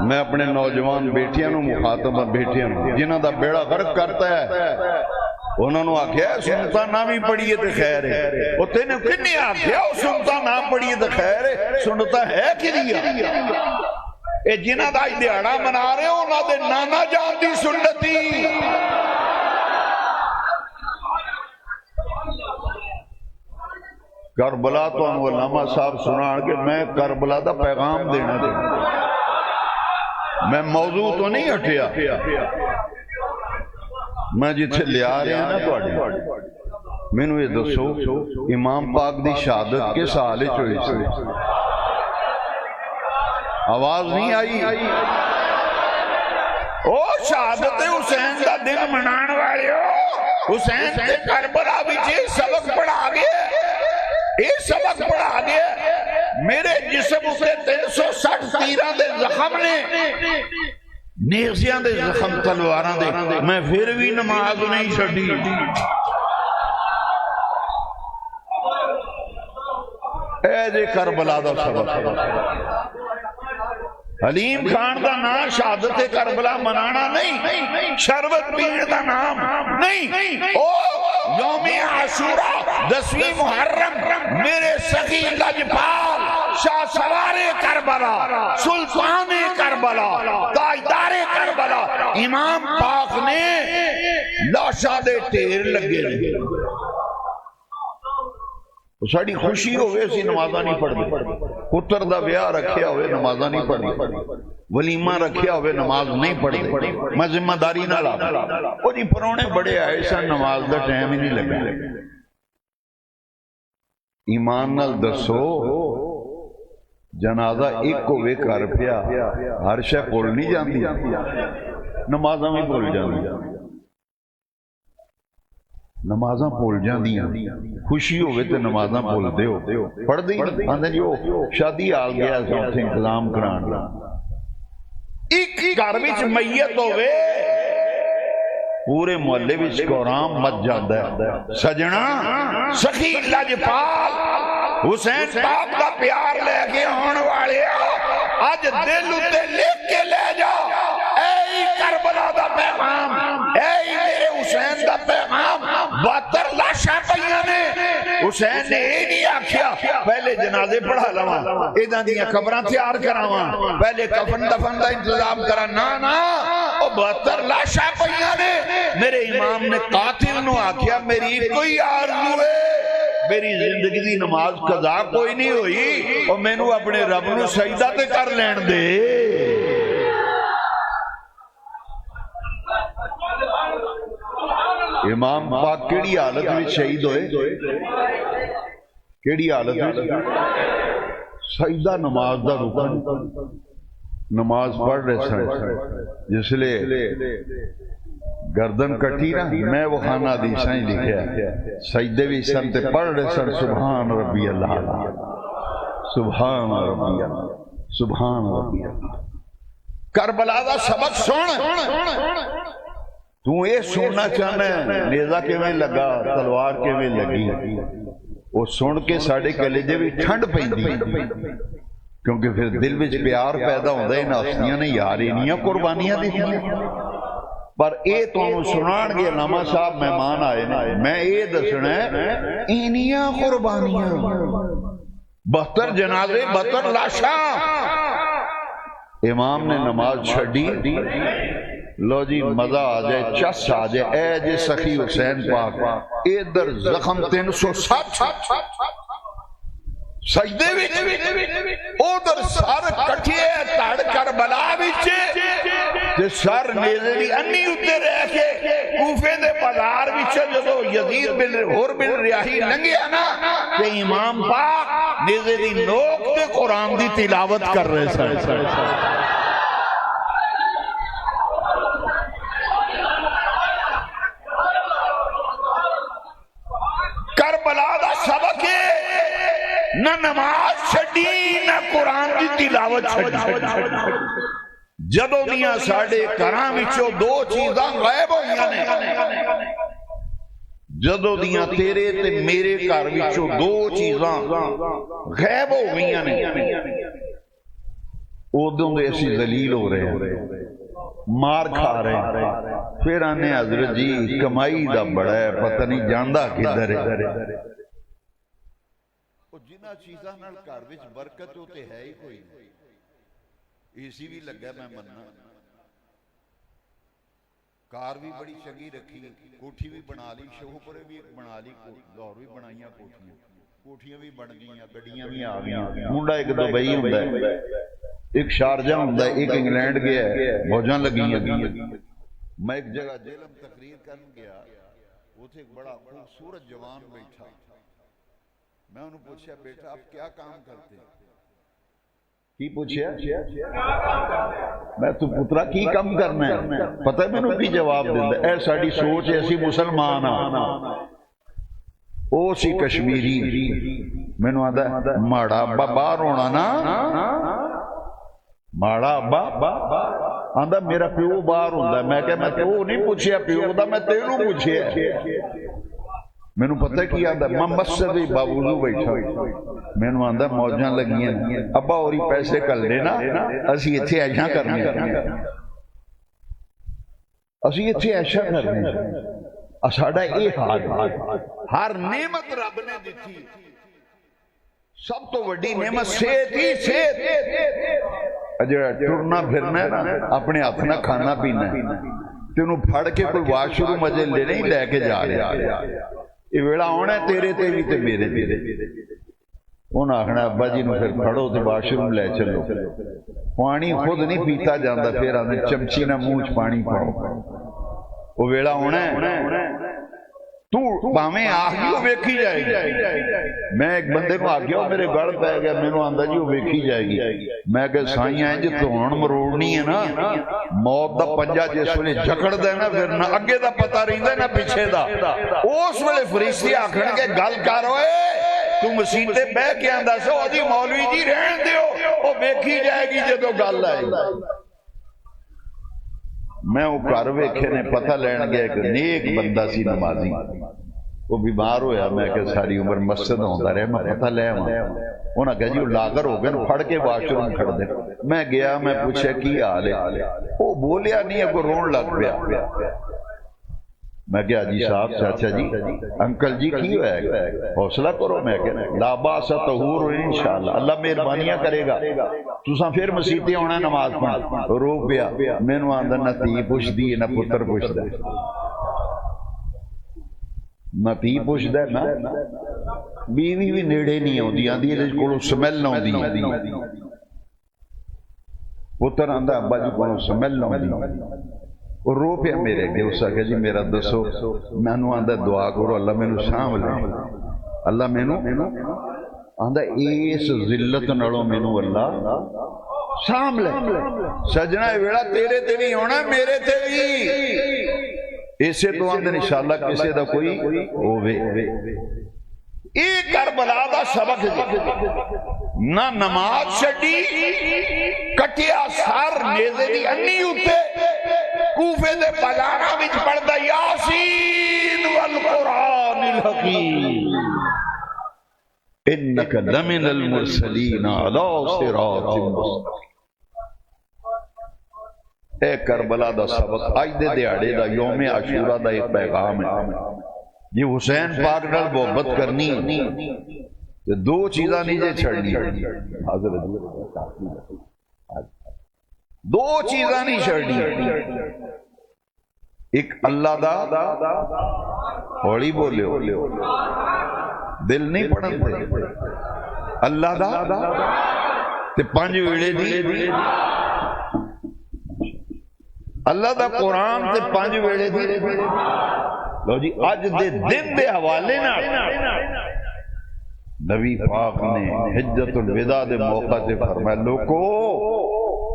میں اپنے نوجوان بیٹیاں نو مخاطب بیٹیاں نو جنہاں دا بیڑا غرق کرتا ہے انہوں نے آکھیا سنتا نہ بھی پڑھیے تو خیر ہے وہ تینے کنی آکھیا سنتا نہ پڑھیے تو خیر ہے سنتا ہے کہ نہیں اے جنہاں دا دیہڑا منا رہے ہو انہاں دے نانا جان دی سنتی کربلا تو انہوں علامہ صاحب سنان کے میں کربلا دا پیغام دینا دے میں موضوع تو نہیں ہٹیا میں جتھے لیا رہے ہیں نا تو میں نے یہ دسو امام پاک دی شہادت کے سالے چوئی سے آواز نہیں آئی او شہادت حسین دا دن منان والے ہو حسین تے کربلا بھی سبق پڑھا گئے یہ سبق پڑھا گئے میرے جسم سے 360 تیرہ دے زخم نے نیزیاں دے زخم تلواراں دے میں پھر بھی نماز نہیں چھڑی اے جے کربلا دا سبق حلیم خان دا نام شہادت کربلا منانا نہیں شربت پینے دا نام نہیں او یوم عاشورہ 10ویں محرم میرے سخی لجپال شاہ سوار کربلا سلطان کربلا تاجدار کربلا امام پاک نے لاشاں دے ٹھیر لگے رہے ساڑی خوشی ہوئے سی نمازہ نہیں پڑھ دی پتر دا بیاہ رکھیا ہوئے نمازہ نہیں پڑھ دی ولیمہ رکھیا ہوئے نماز نہیں پڑھ دی میں ذمہ داری نہ لا وہ جی پرونے بڑے آئے سن نماز دا ٹائم ہی نہیں لگا ایمان نال دسو جنازہ ایک کو وے کر پیا ہر شے کول نہیں جاندی نمازاں بھی بھول جاندی نمازاں بھول جاندیاں خوشی ہوئے تے نمازاں بھول دیو پڑھ دی آندے جو شادی آل گیا سب سے انتظام کران ایک گھر وچ میت ہوئے پورے محلے وچ کورام مچ جاندا ہے سجنا سخی لجپال حسین پاک دا پیار لے کے آن والے اج دل تے لکھ کے لے جا اے کربلا دا پیغام اے میرے حسین دا پیغام 72 لاشاں پئیاں نے حسین نے یہ نہیں آکھیا پہلے جنازے پڑھا لواں اداں دیاں قبراں تیار کراواں پہلے کفن دفن دا انتظام کرا نا او 72 لاشاں پئیاں نے میرے امام نے قاتل نو آکھیا میری کوئی آرزو ہے میری زندگی دی نماز قضا کوئی نہیں ہوئی اور میں نو اپنے رب نو سجدہ تے کر لین دے امام پاک کیڑی حالت میں شہید ہوئے کیڑی حالت میں سجدہ نماز دا رکن نماز پڑھ رہے سن جس لئے گردن کٹی نا میں وہ خانہ حدیثاں ہی لکھیا سجدے بھی سن تے پڑھ رہے سن سبحان ربی اللہ سبحان ربی اللہ سبحان ربی اللہ کربلا دا سبق سن تو یہ سننا چاہنا ہے نیزہ کے میں لگا تلوار کے میں لگی وہ سن کے ساڑھے کلیجے بھی ٹھنڈ پہندی کیونکہ پھر دل وچ پیار پیدا ہوندہ ہے ناسنیاں نے یار انیاں قربانیاں دیکھیں پر اے تو انہوں سنان گے علامہ صاحب مہمان آئے میں اے دسنا ہے انیاں قربانیاں 72 جنازے 72 لاشاں امام نے نماز چھڑی لو جی مزہ آ جائے چس آ جائے اے جے سخی حسین پاک ادھر زخم 360 سجدے وچ ادھر سر کٹھے تڑ کربلا وچ تے سر نیزے دی انی اتے رہ کے کوفے دے بازار وچ جدو یزید بن ریاحی لنگیا نا تے امام پاک نیزے دی نوک تے قرآن دی تلاوت کر رہے سن کربلا دا سبق نماز چھڈی نہ قرآن دی تلاوت چھڈی جدوں دیاں ساڈے گھراں وچوں دو چیزاں غائب ہوئیاں نے جدوں دیاں تیرے تے میرے گھر وچوں دو چیزاں غائب ہو گئیاں نے ادوں دے اسی ذلیل ہو رہے ہیں مار کھا رہے ہیں پھر آنے حضرت جی کمائی دا بڑا ہے پتہ نہیں جاندہ کدھر ہے جنہ چیزاں نال گھر وچ برکت ہوتے ہے ہی کوئی اے سی بھی لگا میں مننا کار بھی بڑی چنگی رکھی کوٹھی بھی بنا لی شوہپورے بھی بنا لی لاہور بھی بنائیاں کوٹھیاں بھی بن گئیاں گڈیاں بھی آ گئیاں منڈا ایک دبئی ہوندا ہے ایک شارجہ ہوندا ہے ایک انگلینڈ گیا ہے موجاں لگیاں میں ایک جگہ جیلم تقریر کرن گیا اوتھے ایک بڑا خوبصورت جوان بیٹھا میں انہوں پوچھا بیٹا آپ کیا کام کرتے ہیں کی پوچھا میں تو پترا کی کم کرنا ہے پتہ ہے میں نے کی جواب دیندہ اے ساڑی سوچ ایسی مسلمان او سی کشمیری میں نے آدھا ماڑا ابا باہر ہونا نا ماڑا ابا آدھا میرا پیو باہر ہوندہ میں کہا میں پیو نہیں پوچھیا پیو دا میں تیروں پوچھیا میں نے پتہ کیا آدھا میں مسجد بھی باوضو بیٹھا میں نے آدھا موجاں لگیاں ابا اوری پیسے کر لینا اسی اتھے ایشاں کرنے اسی اتھے ایشاں کرنے ساڑا ایک حال ہر نعمت رب نے دیتی سب تو وڈی نعمت صحت ہی صحت اجڑا ٹرنا پھرنا ہے نا اپنے ہاتھ نہ کھانا پینا تینوں پھڑ کے کوئی واش روم اجے لے نہیں لے کے جا رہا یہ ویڑا ہونا ہے تیرے تے بھی تے میرے تیرے انہوں آخنا ابا جی نو پھر پھڑو تے واش روم لے چلو پانی خود نہیں پیتا جاندہ پھر آنے چمچی نہ موچ پانی پاؤ وہ ویڑا ہونا ہے تو پاویں آگی وہ ویکھی جائے گی میں ایک بندے کو آگیا میرے گڑ پہ گیا میں نے آندھا جی وہ ویکھی جائے گی میں کہ سائیں آئیں جی توڑ مروڑنی ہے نا موت دا پنجا جس ویلے جھکڑ دے نا پھر نہ اگے دا پتہ رہی دے نہ پیچھے دا اس ویلے فریستی آکھن کے گل کر ہوئے تو مسیطے بے کے آندھا سو جی مولوی جی رہن دیو وہ ویکھی جائے گی جدو گل آئے میں وہ کار ویکھے نے پتہ لین گیا ایک نیک بندہ سی نمازی وہ بیمار ہویا میں کہ ساری عمر مسجد ہوندہ رہے میں پتہ لے انہاں کہا جی وہ لاغر ہو گئے پھڑ کے واش روم کھڑ دے میں گیا میں پوچھا کی حال ہے وہ بولیا نہیں ہے کو رون لگ پیا میں کہا جی صاحب چاچا جی انکل جی کی ہوئے حوصلہ کرو میں کہ لا باس طہور انشاءاللہ اللہ مہربانیاں کرے گا تساں پھر مسیطے ہونا نماز پڑھ رو پیا میں نو آندھا نہ تی پوچھ دی نہ پتر پوچھ دے نہ تی پوچھ دے نا بیوی بھی نیڑے نہیں ہوں دی آندھی ہے کولو سمیل نہ ہوں دی پتر آندھا ابا جی کولو سمیل نہ ہوں دی وہ رو پیا میرے گئے اس آگے جی میرا دسو میں نو آندھا دعا کرو اللہ میں نو شام لے اللہ میں نو آندھا اس ذلت نڑوں میں نو اللہ شام لے سجنہ ویڑا تیرے تے بھی ہونا میرے تے بھی اسے تو آندھا انشاءاللہ کسے دا کوئی ہووے ایک کربلا دا سبق نہ نماز چھڑی کٹیا سار نیزے دی انی ہوتے کوفے دے بازاراں وچ پڑھدا یاسین والقرآن الحکیم انک لمن المرسلین علی صراط مستقیم اے کربلا دا سبق آج دے دیاڑے دا یوم عاشورہ دا ایک پیغام ہے یہ حسین پاک نال محبت کرنی دو چیزاں نیجے چھڑنی دو چیزاں نہیں چھڑنی ایک اللہ دا ہوڑی بولے ہو دل نہیں پڑھن تھے اللہ دا تے پانچ ویڑے دی اللہ دا قرآن تے پانچ ویڑے دی لو جی آج دے دن دے حوالے نا نبی پاک نے حجت الوداع دے موقع تے فرمایا لوگو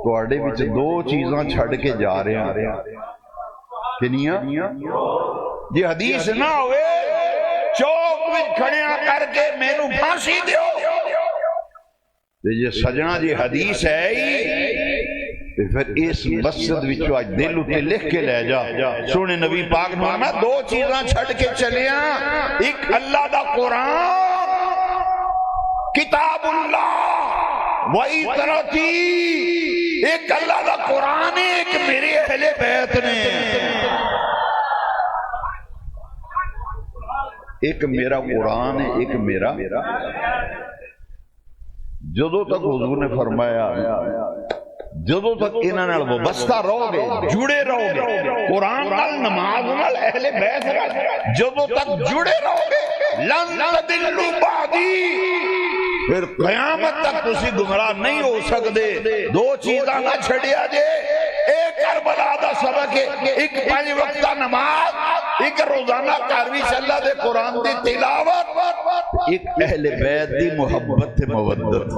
تو اڑے وچ دو چیزاں چھڑ کے جا رہے ہیں کنیاں یہ حدیث نہ ہوئے چوک وچ کھڑیاں کر کے مینوں پھانسی دیو جی سجنا جی حدیث ہے ہی پھر اس مسجد وچوں اج دل اتے لکھ کے لے جا سونے نبی پاک نے فرمایا دو چیزاں چھڑ کے چلیاں، ایک اللہ دا قرآن کتاب اللہ وَإِتْرَتِي، ایک اللہ دا قرآن ہے، ایک میرے اہل بیت نے، ایک میرا قرآن ہے، ایک میرا جدو تک حضور نے فرمایا جدو تک انہاں نال وابستہ رہو گے، جڑے رہو گے قرآن نال، نماز نال، اہل بیت نال، جدو تک جڑے رہو گے لن تضلوا بعدی، پھر قیامت تک تسی گمراہ نہیں ہو سکتے۔ دو چیزاں نہ چھڑیا جے، ایک کربلا دا سبق ہے، ایک 5 وقتہ نماز، ایک روزانہ کاروی اللہ دے قرآن دی تلاوت، ایک اہل بیت دی محبت تے مودت۔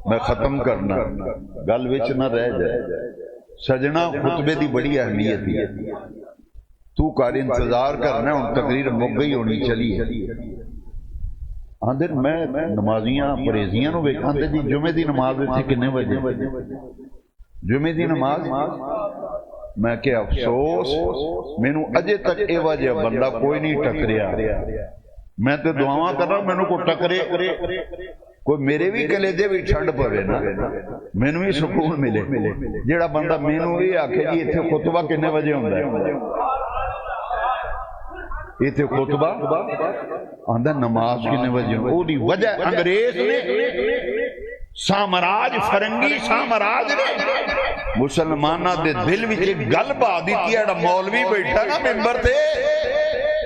میں ختم کرنا گل وچ نہ رہ جائے، سجنا خطبے دی بڑی اہمیت ہے، تو کار انتظار کرنا ہوں تقریر مک گئی ہونی چلی ہے۔ آندر میں نمازیاں پریزیاں نو ویکھاں تے جی جمعے دی نماز تھی کنے بجے؟ جمعے دی نماز، میں کہ افسوس مینوں اجے تک اے وجہ بندہ کوئی نہیں ٹکریا، میں تے دعاواں کر رہا ہوں مینوں کو ٹکرے، کوئی میرے بھی کلیجے بھی ٹھنڈ پوے نا، مینوں بھی سکون ملے۔ جیڑا بندہ مینوں بھی آکھے جی ایتھے خطبہ کنے بجے ہوندا ہے، ایتھے خطبہ آندا نماز کنے بجے، او دی وجہ انگریز نے، سامراج فرنگی سامراج نے مسلمانہ دے دل وچ گل پا دیتی ہے۔ مولوی بیٹھا نا ممبر تے،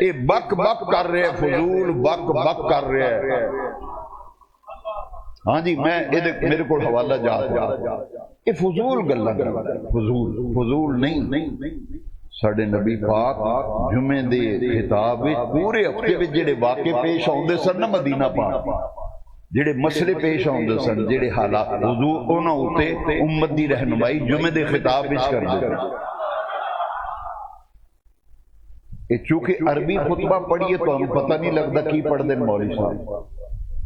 اے بک بک کر رہے فضول بک بک کر رہے۔ ہاں جی میں میرے کو حوالہ جات رہا، یہ فضول گلاں کردا، فضول نہیں۔ ساڈے نبی پاک جمعے دے خطاب وچ پورے ہفتے وچ جڑے واقعے پیش آوندے سن نا مدینہ پاک، جڑے مسئلے پیش آوندے سن، جڑے حالات، حضور انہاں اُتے امت دی رہنمائی جمعے دے خطاب وچ کردے سن۔ اے چونکہ عربی خطبہ پڑھیے تو ہم پتہ نہیں لگتا کی پڑھ دے مولوی صاحب۔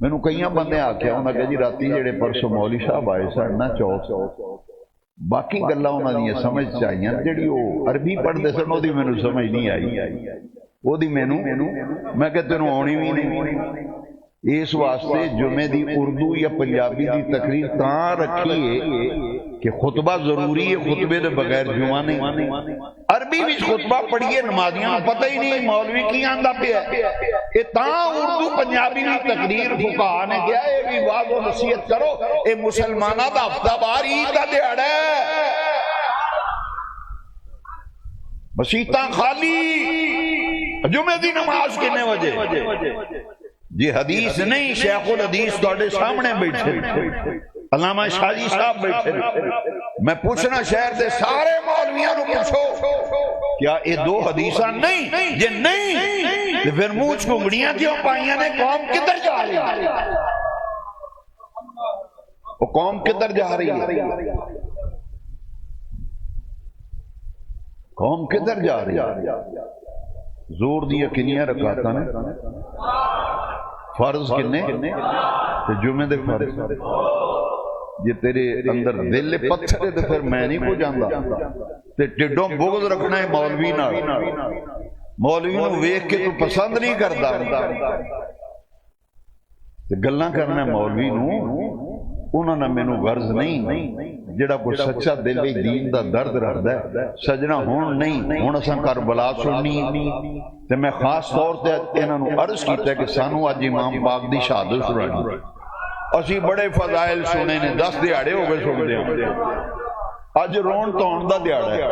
مینوں کئیاں بندے آکھیا انہاں کہ جی راتی جڑے پرسوں مولوی صاحب آئے سن نا چوک، باقی گلاں انہاں دی سمجھ چاہیاں، جڑی او عربی پڑھدے سن او دی مینوں سمجھ نہیں آئی، او دی مینوں میں کہ تینوں آنی بھی نہیں۔ اس واسطے جمعے دی اردو یا پنجابی دی تقریر تاں رکھی ہے کہ خطبہ ضروری ہے، خطبے دے بغیر جمعہ نہیں۔ عربی وچ خطبہ پڑھیے نمازیاں نوں پتہ ہی نہیں مولوی کی آندا پیا، اے تاں اردو پنجابی دی تقریر فقہاء نے کہا اے بھی واض و نصیحت کرو، اے مسلماناں دا ہفتہ وار عید دا دیہڑا ہے، مسیتاں خالی، جمعے دی نماز کنے بجے؟ جی حدیث نہیں، شیخ الحدیث تواڈے سامنے بیٹھے، علامہ شاہ جی صاحب بیٹھے۔ میں پوچھنا شہر دے سارے مولویاں نو پوچھو کیا یہ دو حدیثاں نہیں؟ جے نہیں تو پھر منہ چونگڑیاں کیوں پائیاں نے؟ قوم کدھر جا رہی ہے؟ وہ قوم کدھر جا رہی ہے؟ قوم کدھر جا رہی ہے؟ زور دیا کنیاں رکعتاں نے، فرض کنے تے جمعے دے فرض، جے تیرے اندر دل پتھر تے پھر میں نہیں کو جاندا تے ٹڈوں بغض رکھنا ہے مولوی نال، مولوی نو ویکھ کے تو پسند نہیں کردا تے گلاں کرنا مولوی نو، انہاں نے مینوں غرض نہیں۔ جڑا کوئی سچا دل وچ دین دا درد رکھدا ہے سجنا ہن نہیں، ہن اساں کربلا سننی تے میں خاص طور تے انہاں نوں عرض کیتا کہ سانو اج امام پاک دی شہادت سنانی، اسی بڑے فضائل سنے نے، 10 دیہاڑے ہو گئے سنتے ہیں، اج رون تون دا دیہڑا ہے،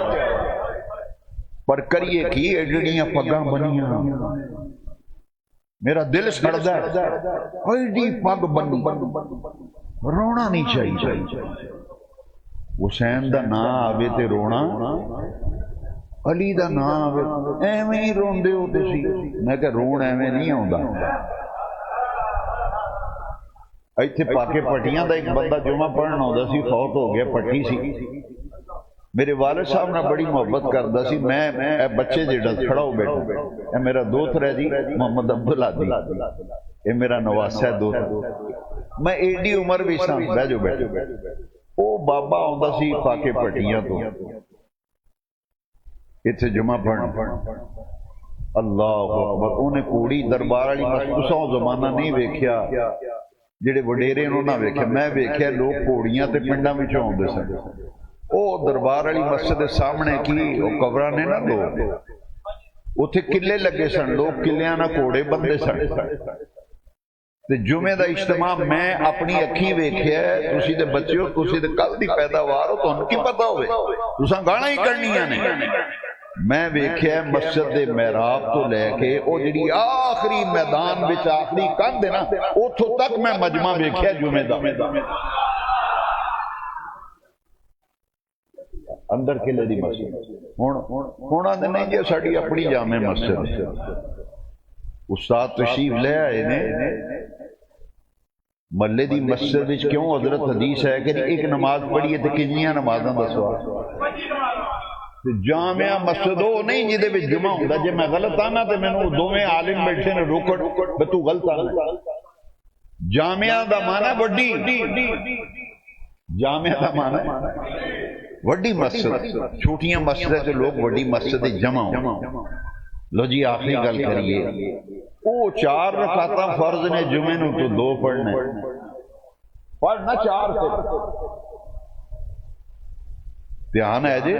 پر کریے کی ایڈیاں پگاں بنیاں، میرا دل سڑدا ہے، ایڈی پگ بنی، رونا نہیں چاہیے۔ حسین دا نام آوے تے رونا، علی دا نام آوے ایویں ہی روندے ہو تسی، میں کہ رون ایویں نہیں آوندا۔ ایتھے پاکے پٹیاں دا ایک بندہ جمعہ پڑھن آوندا سی، فوت ہو گیا، پٹی سی، میرے والد صاحب نے بڑی محبت کرتا سی. میں بچے جڑا کھڑا ہو بیٹھا, یہ میرا دوست ہے جی محمد عبدالعادی, یہ میرا نواسا ہے دوست. میں ایڈی عمر بھی سا, بہ جو بیٹھے. وہ بابا آتا سی پاکے پٹیاں تو اتنے جمعہ پڑھنا. اللہ اکبر. انہیں کوڑی دربار والی مسجد زمانہ نہیں ویکھیا, جڑے وڈیرے انہوں نے ویکھیا. میں ویکھیا لوگ کوڑیاں تے پنڈاں وچوں آندے سن. وہ دربار والی مسجد دے سامنے کی وہ قبراں نے نا لوگ, اتنے قلعے لگے سن, لوگ قلعیاں نہ کوڑے بندے سن. تے جمعے دا اجتماع میں اپنی اکھی ویکھیا. تسی تے بچے ہو, تسی تے کل دی پیداوار ہو, تانوں کی پتہ ہوے, تساں گالاں ہی کرنیاں نے. میں ویکھیا مسجد دے محراب تو لے کے او جڑی آخری میدان وچ آخری کندھ ہے نا, اوتھوں تک میں مجمع ویکھیا جمعے دا. اندر قلعے دی مسجد ہن آندے نہیں جی ساڈی اپنی جامع مسجد. استاد تشریف لے آئے نے محلے دی مسجد وچ. کیوں حضرت حدیث ہے کہ ایک نماز پڑھیے تے کنیاں نمازاں دا سوال. جامع مسجد وہ نہیں جہدے وچ جمعہ ہوندا. جے میں غلط آنا تے مینوں دوویں عالم بیٹھے نے روکڑ کہ تو غلط آنا. جامعہ دا معنی وڈی, جامعہ دا معنی وڈی مسجد. چھوٹیاں مسجد سے لوگ وڈی مسجد جمع ہو. لو جی آخری گل کریے. وہ 4 رکعتاں فرض نے جمعے نو تو 2 پڑھنے, پڑھنا 4 سے. دھیان ہے جی.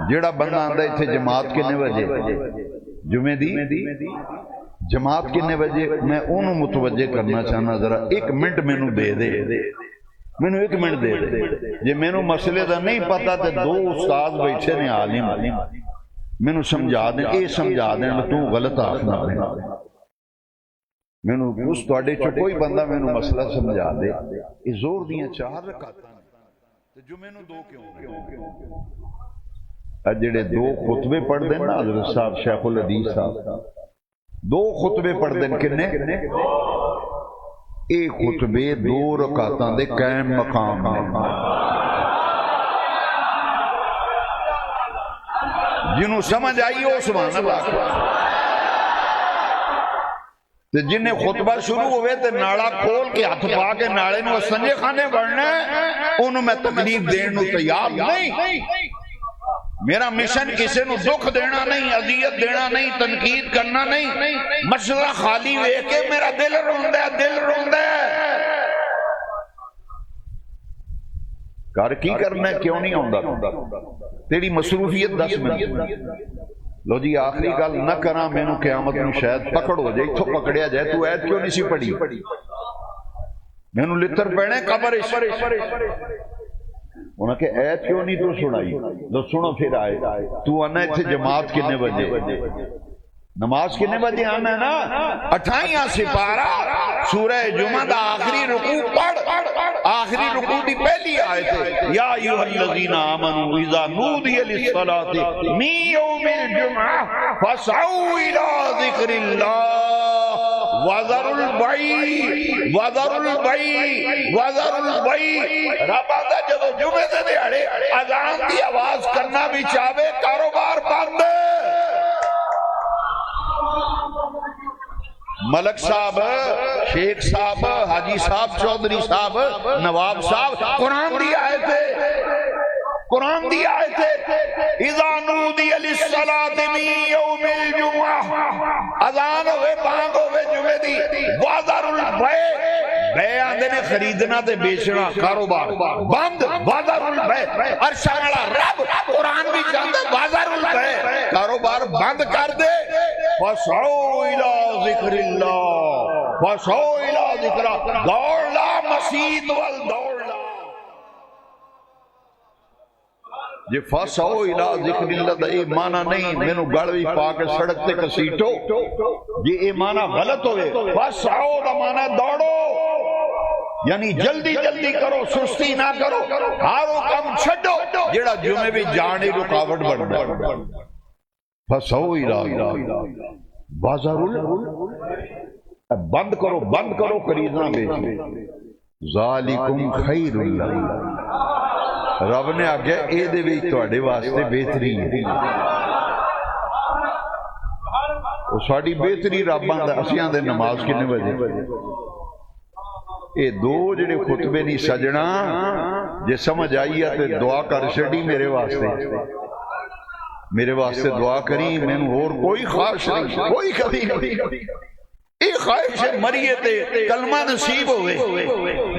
جیڑا بندہ آندا اتنے جماعت کنے بجے جمعے دی جماعت کنے بجے, میں انہوں متوجہ کرنا چاہنا. ذرا 1 منٹ مینوں دے دے, مینوں 1 منٹ دے دے. جے مینوں مسئلے دا نہیں پتا تے 2 استاد بیٹھے نے عالم, مینوں سمجھا دیں, اے سمجھا دیں تو غلط آخنا پہنا. مینوں اس تواڈے چ کوئی بندہ مینوں مسئلہ سمجھا دے. یہ زور دیاں 4 رکعتاں تے جمعے نوں 2 کیوں؟ جڑے 2 خطبے پڑھ دیں نا حضرت صاحب شیخ الحدیث صاحب 2 خطبے پڑھ دیں کنے؟ اے خطبے 2 رکعتاں دے قائم مقام نے. جنہوں سمجھ آئی ہو سبحان اللہ. جنہیں خطبہ شروع ہوئے تے ناڑا کھول کے ہاتھ پا کے ناڑے نو سنجے خانے بڑھنا ہے, انہوں میں تکلیف دین نو تیار نہیں. میرا مشن کسی نو دکھ دینا نہیں, اذیت دینا نہیں, تنقید کرنا نہیں. مسئلہ خالی ہوئے کہ میرا دل روندہ ہے, دل روندہ ہے. کر کی کرنا ہے, کیوں نہیں آندا تیری مصروفیت 10 منٹ. لو جی آخری گل نہ کراں, مینوں قیامت نوں شاید پکڑ ہو جائے, اتھوں پکڑیا جائے تو ایت کیوں نہیں سی پڑھی, مینوں لتر پینے قبر. انہاں کہ ایت کیوں نہیں تو سنائی. لو سنو پھر آئے. تو آنا اتھے جماعت کنے بجے, نماز کنے بجے آنا ہے نا؟ 28 سپارہ سورہ جمعہ دا آخری رکوع پڑھ. آخری رکوع دی پہلی آیت ہے یا ایھا الذین آمنوا اذا نودی للصلاۃ من یوم الجمعہ فاسعوا الی ذکر اللہ وذروا البیع وذروا البیع وذروا البیع. رب آندا جدوں جمعے دے دیہاڑے اذان دی آواز کرنا بھی چاہے کاروبار بند. ملک صاحب, شیخ صاحب, حاجی صاحب, چودھری صاحب, نواب صاحب, قرآن دی آیت ہے, قرآن دی آیت ہے اذا نودی للصلاۃ من یوم الجمعہ. اذان ہوئے, بانگ ہوئے جمعے دی. وذروا البیع, بے آندے نے خریدنا تے بیچنا, کاروبار بند. وذروا البیع, عرشاں والا رب قرآن بھی چاہتا وذروا البیع, کاروبار بند کر دے. فسعوا الی ذکر اللہ فسعوا الی ذکر اللہ. دوڑ لا مسیت وال دوڑ لا. یہ فسعوا الی ذکر اللہ دا یہ معنی نہیں مینوں گڑوی پا کے سڑک تے کسیٹو, یہ معنی غلط ہوئے. فسعوا دا معنی دوڑو, یعنی جلدی جلدی کرو, سستی نہ کرو, ہارو کم چھڈو جیڑا جمعے بھی جانے رکاوٹ بندا. فسعوا الی بند کرو, بند کرو خریدنا بیچنا. ذالکم خیر لکم, رب نے آگیا اے دے وچ تواڈے واسطے بہتری ہے وہ ساڈی بہتری رب آندا اسی آندے نماز کنے بجے اے دو جڑے خطبے نہیں سجنا جے سمجھ آئی ہے تے دعا کر چھڈی میرے واسطے دعا کری مینوں اور کوئی خواہش نہیں کوئی کبھی ایک خواہش ہے مریے تے کلمہ نصیب ہوئے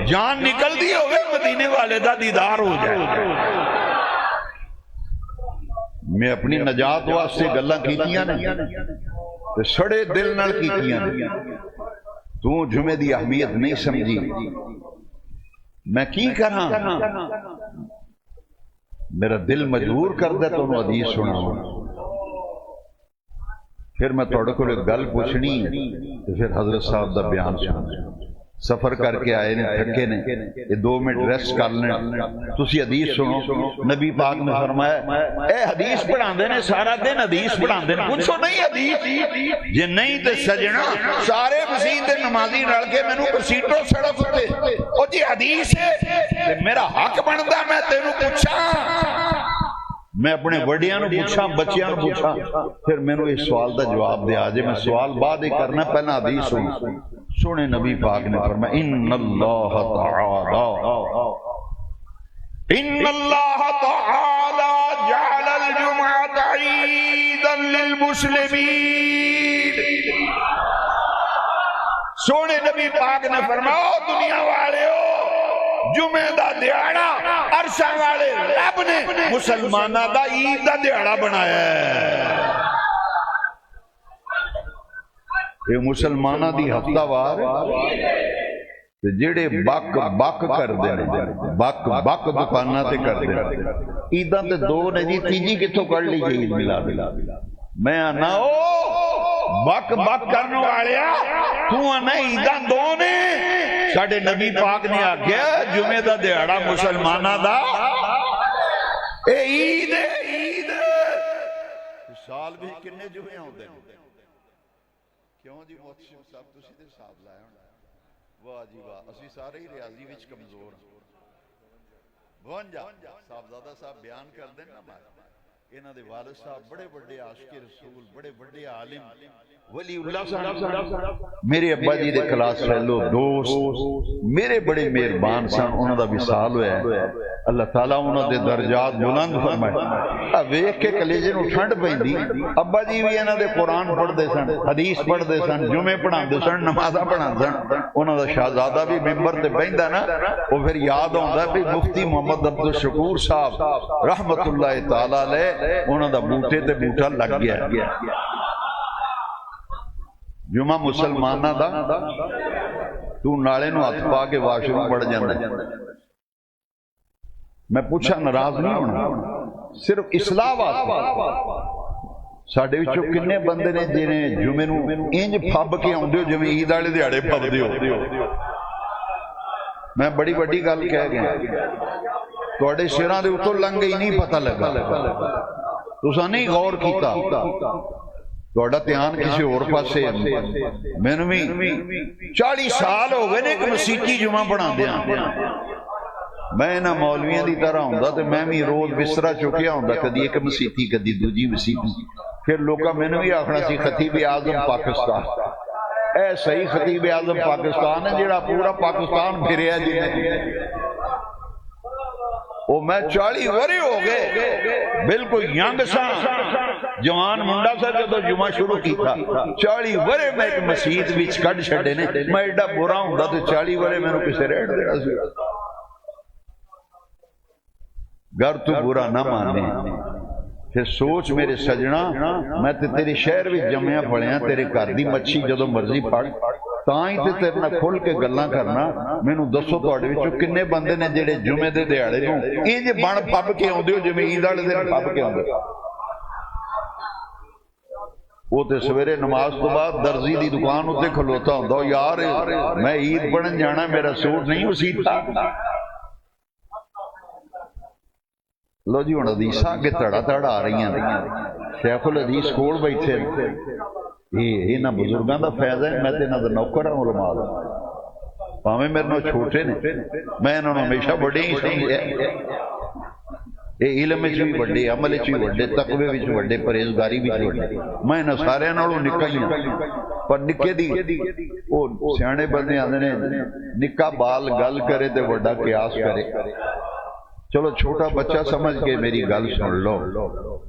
جان نکل دی ہوئے مدینے والے دا دیدار ہو جائے میں اپنی نجات واسطے گلاں کیتیاں نے تے سڑے دل نال کیتیاں نے تو جمعے دی اہمیت نہیں سمجھی میں کی کراں میرا دل مجبور کر دے تو حدیث سناؤں پھر میں تھوڑے کو گل پوچھنی تو پھر حضرت صاحب دا بیان سنا سفر کر کے آئے نے تھکے نے یہ 2 منٹ ریسٹ کر لیں تسی حدیث سنو نبی پاک نے فرمایا اے حدیث پڑھاندے نے سارا دن حدیث پڑھاندے نے پوچھو نہیں حدیث جے نہیں تے سجنا سارے مسیح تے نمازی رل کے مینوں کسیٹو سڑک تے او جی حدیث ہے تے میرا حق بندا میں تینوں پوچھاں میں اپنے وڈیاں نو پوچھاں بچیاں نو پوچھاں پھر مینوں اس سوال دا جواب دے آجے میں سوال بعد ہی کرنا پہلا حدیث سونے نبی پاک نے فرمایا ان اللہ تعالی جعل الجمعۃ عیدا للمسلمین سونے نبی پاک نے فرمایا دنیا والے ہو جمعہ دا دیہڑا عرشاں والے رب نے مسلمانہ دا عید دا دیہڑا بنایا ہے یہ مسلمانہ دی ہفتہ وار جڑے بک کر دے بک دکانہ تے کر دے عیداں تے 2 نے جی تیجی کتھوں کر لی عید میلاد میں آنا او بک کرنے والیا تو آنا عیداں 2 نے ساڑھے نبی پاک نے آگیا جمعہ دا دیہڑا مسلمانہ دا اے عید سال بھی کنے جمعے ہوندے کیوں جی محتشم صاحب تسی دے صاحب لائے ہونا واہ جی واہ اسی سارے ہی ریاضی وچ کمزور بونجا صاحبزادہ صاحب بیان کر دیں نا مارا انہاں دے والد صاحب بڑے بڑے عاشق رسول بڑے بڑے عالم ولی اللہ صاحب میرے ابا جی دے کلاس فیلو دوست میرے بڑے مہربان سن انہاں دا وصال ہویا ہے اللہ تعالیٰ انہاں دے درجات بلند فرمائے ویکھ کے کلیجے نو ٹھنڈ پیندی ابا جی بھی انہاں دے قرآن پڑھ دے سن حدیث پڑھ دے سن جمعے پڑھان دے سن نمازاں پڑھان سن انہاں دا شہزادہ بھی ممبر تے بہندا نا او پھر یاد ہوندا بھی مفتی محمد عبد الشکور صاحب رحمت اللہ تعالی علیہ انہاں دا بوٹے تے بوٹا لگ گیا جمعہ مسلمانہ دا تو نالے نو ہاتھ پا کے واش روم بڑھ جانا میں پوچھا ناراض نہیں ہونا صرف اصلاح واسطے ساڈے وچوں کنے بندے نے جنہیں جمعے نو انج پھب کے آوندے ہو جویں عید والے دیہاڑے پھبدے ہو میں بڑی بڑی گل کہہ گیا تواڈے سراں دے اوتوں لنگ گئی نہیں پتہ لگا تساں نہیں غور کیتا تواڈا دھیان کسی اور پاسے مینوں بھی 40 سال ہو گئے نے ایک مسیتی جمعہ پڑھاندیاں میں نہ مولویاں دی طرح ہوندا تے میں بھی روز بسترا چکیا ہوندا کدی ایک مسیتی کدی دوجی مسیتی پھر لوکاں مینوں بھی آکھنا سی خطیب اعظم پاکستان اے صحیح خطیب اعظم پاکستان ہے جڑا پورا پاکستان پھریا جی وہ میں 40 ورے ہو گئے بالکل ینگ سا جوان منڈا سا جدو جمعہ شروع کیتا 40 ورے میں ایک مسجد وچ کڈ چھڈے نے میں ایڈا برا ہوندا تے 40 ورے مینوں کسے رہن دینا سی گر تو برا نہ مانے پھر سوچ میرے سجنا میں تے تیری شہر وچ جمعیا پڑھیا تیرے گھر دی مچھی جدو مرضی پڑھ تاں ہی تے تیرے نال کھل کے گلاں کرنا مینوں دسو تواڈے وچوں کنے بندے نے جڑے جمعے دے دیہاڑے نوں انج بن پب کے اوندے ہو جویں عید والے دن پب کے اوندے وہ تے سویرے نماز تو بعد درزی دی دکان اتے کھلوتا ہوندا یار میں عید پڑھن جانا میرا سوٹ نہیں وسیتا لو جی ہن حدیثاں کے تڑا تڑ آ رہی ہیں شیخ الحدیث کول بیٹھے یہ انہاں بزرگاں دا فیض ہے میں تے انہاں دا نوکر ہوں علماء دا ਭਾਵੇਂ ਮੇਰੇ ਨਾਲ ਛੋਟੇ ਨੇ, ਮੈਂ ਇਹਨਾਂ ਨੂੰ ਹਮੇਸ਼ਾ ਵੱਡੇ ਹੀ ਸਮਝਿਆ। ਇਹ ਇਲਮ ਵਿੱਚ ਵੀ ਵੱਡੇ, ਅਮਲ ਵਿੱਚ ਵੀ ਵੱਡੇ, ਤਕਵੇ ਵਿੱਚ ਵੱਡੇ, ਪਰਹੇਜ਼ਗਾਰੀ ਵਿੱਚ ਵੱਡੇ। ਮੈਂ ਇਹਨਾਂ ਸਾਰਿਆਂ ਨਾਲੋਂ ਨਿੱਕਾ ਹੀ ਹਾਂ। ਪਰ ਨਿੱਕੇ ਦੀ ਉਹ ਸਿਆਣੇ ਬੰਦੇ ਆਂਦੇ ਨੇ, ਨਿੱਕਾ ਬਾਲ ਗੱਲ ਕਰੇ ਤੇ ਵੱਡਾ ਕਿਆਸ ਕਰੇ। ਚਲੋ ਛੋਟਾ ਬੱਚਾ ਸਮਝ ਕੇ ਮੇਰੀ ਗੱਲ ਸੁਣ ਲਓ।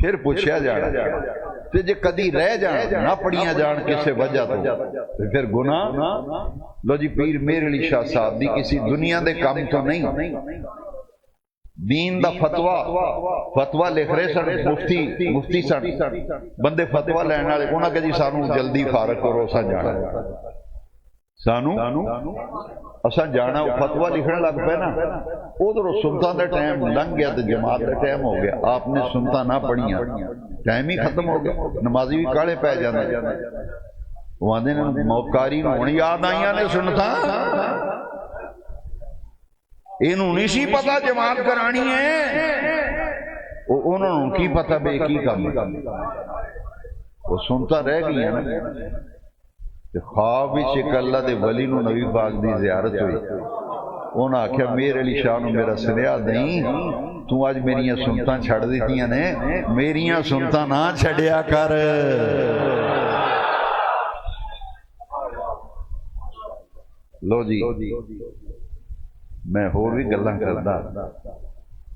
پھر پوچھا جانا تے جے کدی رہ جان نہ پڑھیاں جان کسی وجہ تو پھر گناہ لو جی پیر میر علی شاہ صاحب دی کسی دنیا دے کام تو نہیں دین دا فتوا لکھ رہے سن مفتی سن بندے فتوا لین والے انہاں کہ جی سانو جلدی فارغ کرو اساں جانا سانو اساں جانا فتوا لکھنے لگ پے نا ادھر سنتاں دا ٹائم لنگ گیا تو جماعت دا ٹائم ہو گیا آپ نے سنتا نہ پڑھیاں ٹائم ہی ختم ہو گیا نمازی بھی کالے پی جاندے وہ آندے نے موکاری ہن یاد آئیاں نے سنتا اینوں نہیں سی پتہ جماعت کرانی ہے انہوں نے کی پتہ بے کی کام وہ سنتا رہ گئی نا خواب ایک اللہ دے ولی نو نبی پاک دی زیارت ہوئی انہاں آکھیا میرے علی شاہ نو میرا سنیا نہیں تو آج میریاں سنتاں چھڑ دیتیاں نے میریاں سنتاں نہ چھڑیا کر لو جی میں ہور بھی گلاں کردا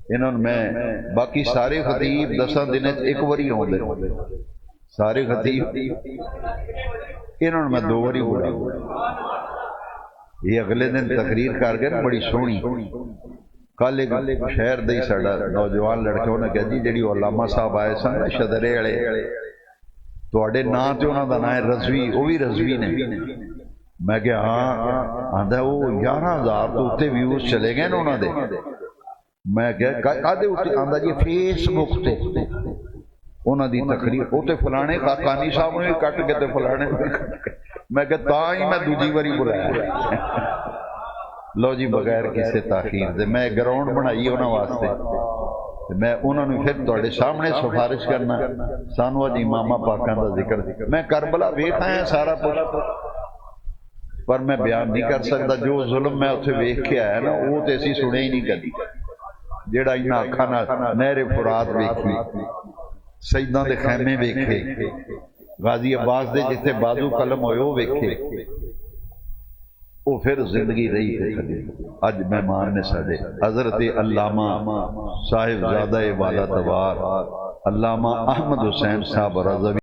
انہوں نے میں باقی سارے خطیب 10 دن ایک واری ہوندے سارے خطیب انہوں نے میں 2 واری بولا یہ اگلے دن تقریر کر کے بڑی سونی کل ایک شہر دے ساڈا نوجوان لڑکے انہوں نے کہا جی جڑی علامہ صاحب آئے سن شدرے والے تواڈے نام تے انہاں دا نام ہے رضوی وہ بھی رضوی نے میں کہ ہاں آندا وہ 11,000 تو اوتے ویوز چلے گئے نا انہاں دے میں کہ کدے اوتے آندا جی فیس بک تے انہاں دی تقریر اوتے فلانے کاکانی صاحب نے کٹ کے تے فلانے میں کہ تا ہی میں دوجی واری بلایا لو جی بغیر کسی تاخیر دے میں گراؤنڈ بنائی انہاں واسطے میں انہوں نے پھر تواڈے سامنے سفارش کرنا سانو اج اماماں پاکاں دا ذکر میں کربلا ویکھ آیا سارا کچھ پر میں بیان نہیں کر سکتا جو ظلم میں اتنے ویکھ کے آیا نا وہ تے اسی سنے ہی نہیں کدی جیڑا انہاں اکھاں نال نہر فرات ویکھی سیداں دے خیمے ویکھے غازی عباس دے جتھے بازو قلم ہوئے وہ ویکھے وہ پھر زندگی رہی ہے اج مہمان نے ساڈے حضرت علامہ صاحب زادہ والا تبار علامہ احمد حسین صاحب رضوی